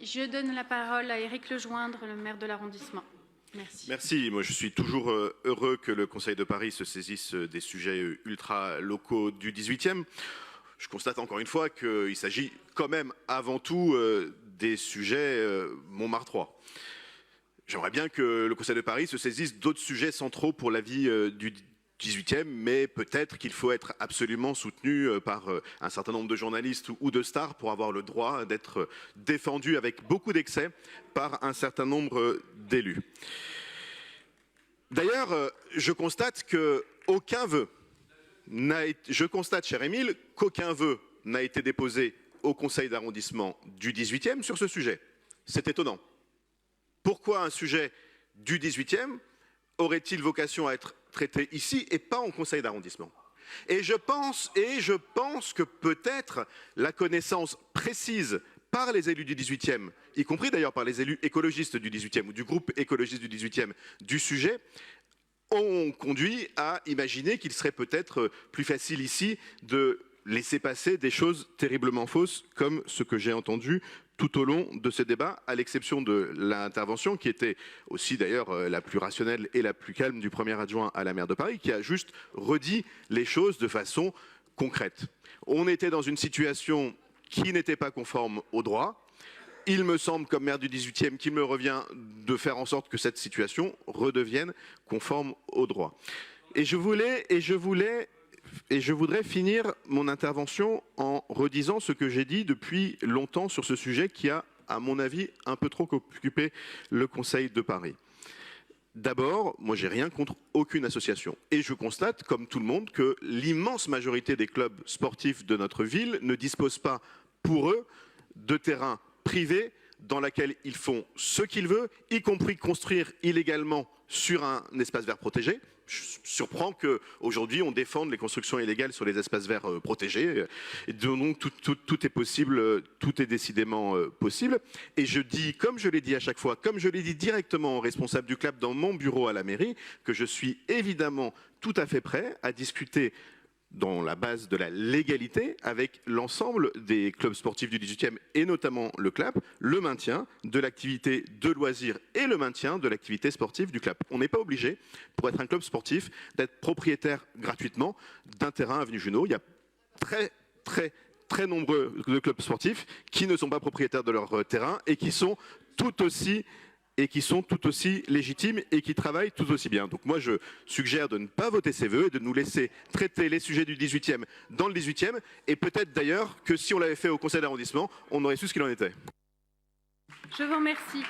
Je donne la parole à Éric Lejoindre, le maire de l'arrondissement. Merci. Merci. Moi, je suis toujours heureux que le Conseil de Paris se saisisse des sujets ultra-locaux du 18e. Je constate encore une fois qu'il s'agit quand même avant tout des sujets montmartrois. J'aimerais bien que le Conseil de Paris se saisisse d'autres sujets centraux pour la vie du 18e, mais peut-être qu'il faut être absolument soutenu par un certain nombre de journalistes ou de stars pour avoir le droit d'être défendu avec beaucoup d'excès par un certain nombre d'élus. D'ailleurs, je constate qu'aucun vœu cher Émile, qu'aucun vœu n'a été déposé au Conseil d'arrondissement du 18e sur ce sujet. C'est étonnant. Pourquoi un sujet du 18e aurait-il vocation à être traité ici et pas en Conseil d'arrondissement? Et je pense que peut-être la connaissance précise par les élus du 18e, y compris d'ailleurs par les élus écologistes du 18e ou du groupe écologiste du 18e, du sujet, ont conduit à imaginer qu'il serait peut-être plus facile ici de laisser passer des choses terriblement fausses comme ce que j'ai entendu tout au long de ce débat, à l'exception de l'intervention qui était aussi d'ailleurs la plus rationnelle et la plus calme du premier adjoint à la maire de Paris, qui a juste redit les choses de façon concrète. On était dans une situation qui n'était pas conforme au droit. Il me semble, comme maire du 18e, qu'il me revient de faire en sorte que cette situation redevienne conforme au droit. Et je voudrais finir mon intervention en redisant ce que j'ai dit depuis longtemps sur ce sujet qui a, à mon avis, un peu trop occupé le Conseil de Paris. D'abord, moi j'ai rien contre aucune association. Et je constate, comme tout le monde, que l'immense majorité des clubs sportifs de notre ville ne disposent pas, pour eux, de terrains privés dans lesquels ils font ce qu'ils veulent, y compris construire illégalement sur un espace vert protégé. Je surprends qu'aujourd'hui on défende les constructions illégales sur les espaces verts protégés. Et donc tout est possible, tout est décidément possible. Et je dis, comme je l'ai dit à chaque fois, comme je l'ai dit directement au responsable du club dans mon bureau à la mairie, que je suis évidemment tout à fait prêt à discuter dans la base de la légalité avec l'ensemble des clubs sportifs du 18e et notamment le CLAP, le maintien de l'activité de loisirs et le maintien de l'activité sportive du CLAP. On n'est pas obligé, pour être un club sportif, d'être propriétaire gratuitement d'un terrain avenue Junot. Il y a très nombreux de clubs sportifs qui ne sont pas propriétaires de leur terrain et qui sont tout aussi légitimes et qui travaillent tout aussi bien. Donc moi je suggère de ne pas voter ces vœux et de nous laisser traiter les sujets du 18e dans le 18e et peut-être d'ailleurs que si on l'avait fait au conseil d'arrondissement, on aurait su ce qu'il en était. Je vous remercie.